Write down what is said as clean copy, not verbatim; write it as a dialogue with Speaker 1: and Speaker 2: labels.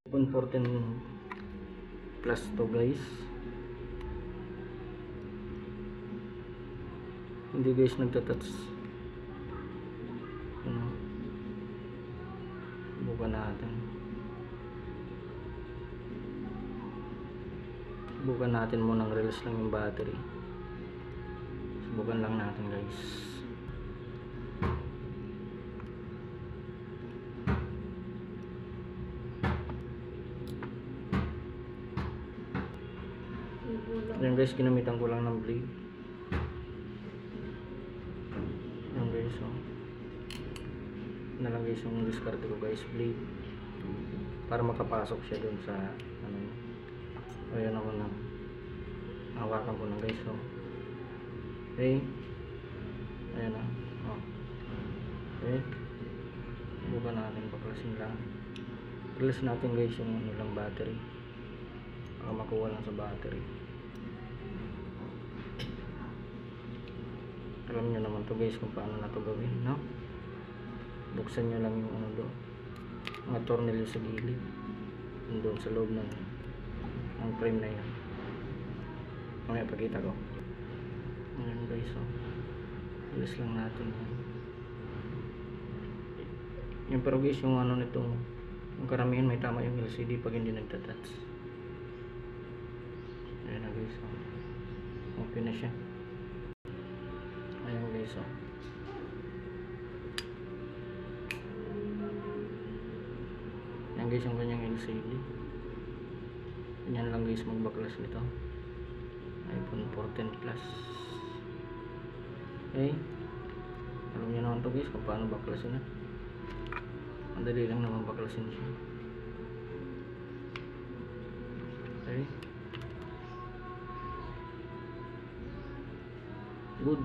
Speaker 1: iPhone 14 Plus to guys. Hindi guys nagtatouch. Ano? Subukan natin. Subukan natin munang release lang yung battery. Subukan lang natin guys. Ayan guys, ginamitan ko lang ng blade. Ayan guys, oh. Na lang guys yung discard ko guys, blade. Para makapasok siya dun sa ano. Ayan ako na. Hawakan ko na guys, oh. Okay. Ayan na. Oh. Okay. Subukan natin, baklasin lang. Release natin guys yung ano lang battery. Baka makuha lang sa battery. Alam nyo naman to guys kung paano na to gawin, no? Buksan nyo lang yung ano doon, mga tornilyo sa gilid doon sa loob ng frame na yan. Mamaya pakita ko. Ayan guys, so release lang natin yan. Yung pero guys, yung ano nito, yung karamihan may tama yung LCD pag hindi nagtatouch. Ayan na guys, so okay na siya. Ayan guys, so ayan guys yung kanyang LCD. Ganyan lang guys magbaklas nito, iPhone 14 Plus. Okay, alam nyo naman to guys kung paano baklasin na. Madali lang naman baklasin siya. Okay, good.